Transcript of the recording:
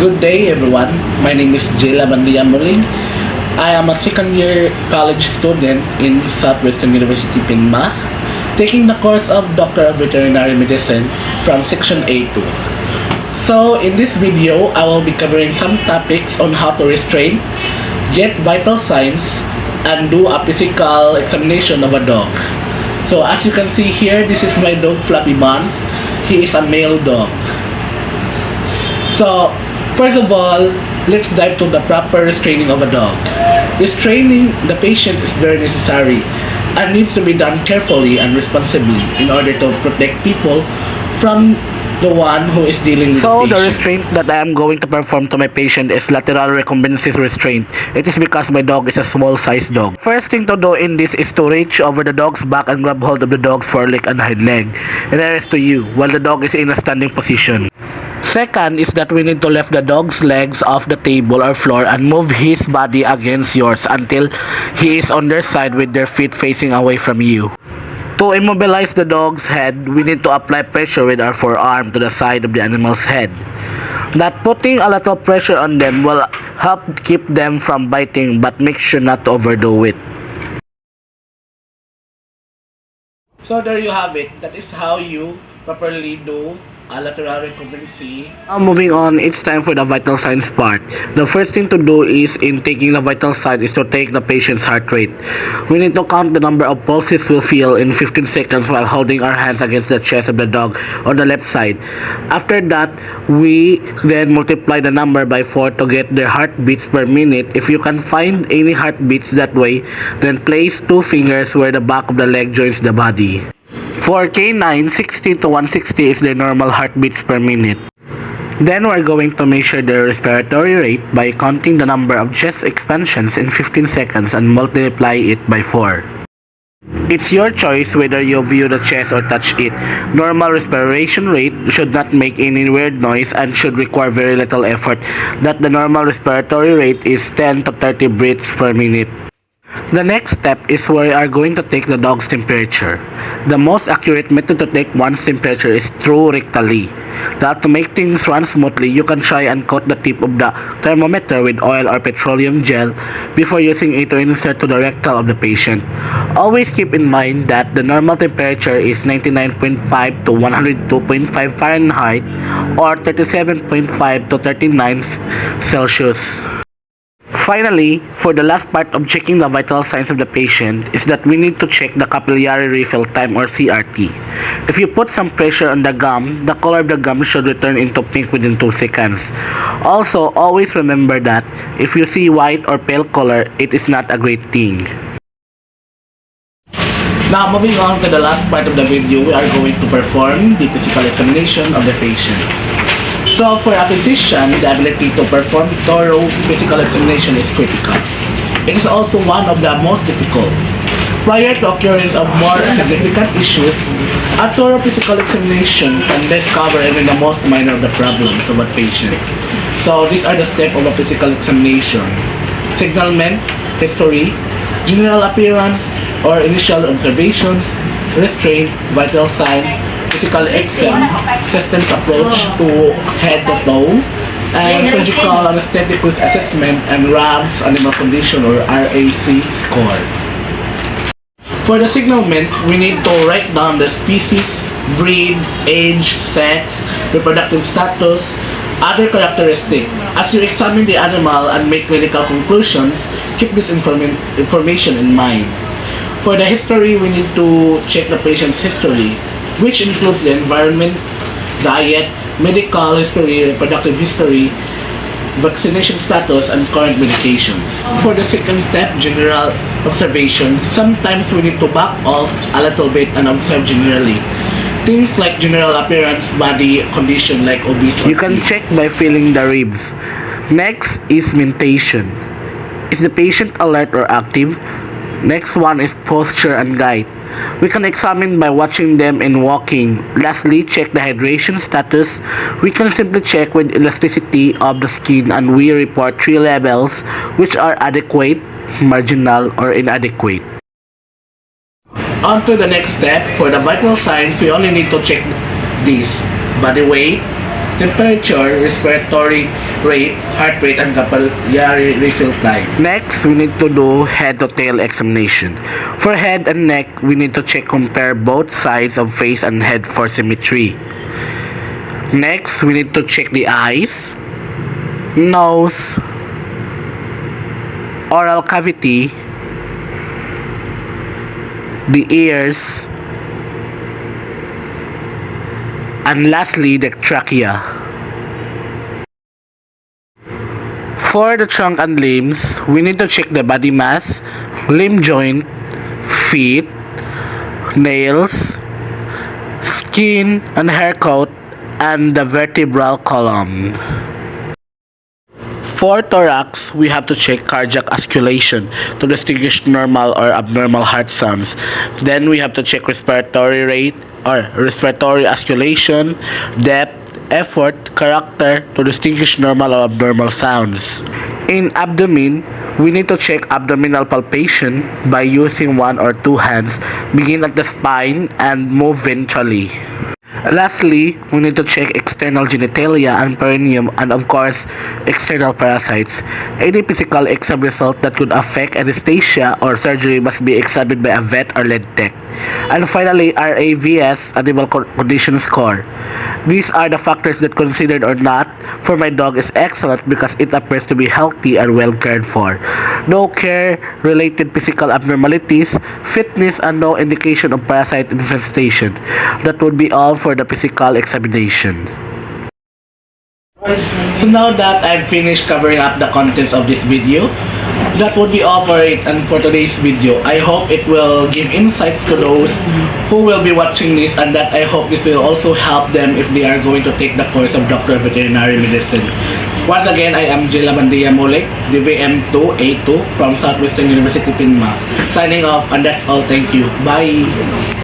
Good day everyone, my name is Labandia Mulig. I am a second year college student in Southwestern University, Pinma, taking the course of Doctor of Veterinary Medicine from Section A2. So in this video, I will be covering some topics on how to restrain, get vital signs, and do a physical examination of a dog. So as you can see here, this is my dog Fluffy Buns. He is a male dog. So first of all, let's dive to the proper restraining of a dog. Restraining the patient is very necessary and needs to be done carefully and responsibly in order to protect people from the one who is dealing with the patient. So the restraint that I am going to perform to my patient is lateral Reconvinces restraint. It is because my dog is a small sized dog. First thing to do in this is to reach over the dog's back and grab hold of the dog's foreleg and hind leg. And that is to you while the dog is in a standing position. Second is that we need to lift the dog's legs off the table or floor and move his body against yours until he is on their side with their feet facing away from you. To immobilize the dog's head, we need to apply pressure with our forearm to the side of the animal's head. That putting a lot of pressure on them will help keep them from biting, but make sure not to overdo it. So there you have it. That is how you properly do a lateral recombency. Now moving on, it's time for the vital signs part. The first thing to do is in taking the vital sign is to take the patient's heart rate. We need to count the number of pulses we'll feel in 15 seconds while holding our hands against the chest of the dog on the left side. After that, we then multiply the number by 4 to get their heartbeats per minute. If you can find any heartbeats that way, then place 2 fingers where the back of the leg joins the body. For K9, 60 to 160 is their normal heartbeats per minute. Then we're going to measure their respiratory rate by counting the number of chest expansions in 15 seconds and multiply it by 4. It's your choice whether you view the chest or touch it. Normal respiration rate should not make any weird noise and should require very little effort. That the normal respiratory rate is 10 to 30 breaths per minute. The next step is where we are going to take the dog's temperature. The most accurate method to take one's temperature is through rectally. That to make things run smoothly, you can try and coat the tip of the thermometer with oil or petroleum gel before using it to insert to the rectal of the patient. Always keep in mind that the normal temperature is 99.5 to 102.5 Fahrenheit or 37.5 to 39 Celsius. Finally, for the last part of checking the vital signs of the patient is that we need to check the capillary refill time or CRT. If you put some pressure on the gum, the color of the gum should return into pink within 2 seconds. Also, always remember that if you see white or pale color, it is not a great thing. Now moving on to the last part of the video, we are going to perform the physical examination of the patient. So for a physician, the ability to perform thorough physical examination is critical. It is also one of the most difficult. Prior to occurrence of more significant issues, a thorough physical examination can best cover even the most minor of the problems of a patient. So these are the steps of a physical examination: signalment, history, general appearance or initial observations, restraint, vital signs, physical exam, systems approach to head to toe, and surgical anesthetic risk assessment and RAMS animal condition or RAC score. For the signalment, we need to write down the species, breed, age, sex, reproductive status, other characteristics. As you examine the animal and make clinical conclusions, keep this information in mind. For the history, we need to check the patient's history, which includes the environment, diet, medical history, reproductive history, vaccination status, and current medications. For the second step, general observation, sometimes we need to back off a little bit and observe generally. Things like general appearance, body condition like obesity. You can check by feeling the ribs. Next is mentation. Is the patient alert or active? Next one is posture and gait. We can examine by watching them and walking. Lastly, check the hydration status. We can simply check with elasticity of the skin and we report 3 levels which are adequate, marginal, or inadequate. On to the next step. For the vital signs, we only need to check these: body weight, temperature, respiratory rate, heart rate, and capillary refill time. Next, we need to do head to tail examination. For head and neck, we need to compare both sides of face and head for symmetry. Next, we need to check the eyes, nose, oral cavity, the ears, and lastly, the trachea. For the trunk and limbs, we need to check the body mass, limb joint, feet, nails, skin and hair coat, and the vertebral column. For thorax, we have to check cardiac oscillation to distinguish normal or abnormal heart sounds. Then we have to check respiratory rate or respiratory oscillation, depth, effort, character to distinguish normal or abnormal sounds. In abdomen, we need to check abdominal palpation by using one or two hands, begin at the spine and move ventrally. Lastly, we need to check external genitalia and perineum and of course, external parasites. Any physical exam result that could affect anesthesia or surgery must be examined by a vet or lead tech. And finally, RAVS, Animal Condition Score. These are the factors that considered or not for my dog is excellent because it appears to be healthy and well cared for. No care-related physical abnormalities, fitness, and no indication of parasite infestation. That would be all for the physical examination. So now that I've finished covering up the contents of this video, that would be all for it and for today's video. I hope it will give insights to those who will be watching this, and that I hope this will also help them if they are going to take the course of Doctor of Veterinary Medicine. Once again, I am Labandia Mulig, the VEM 2A2 from Southwestern University, Pinma. Signing off, and that's all. Thank you. Bye!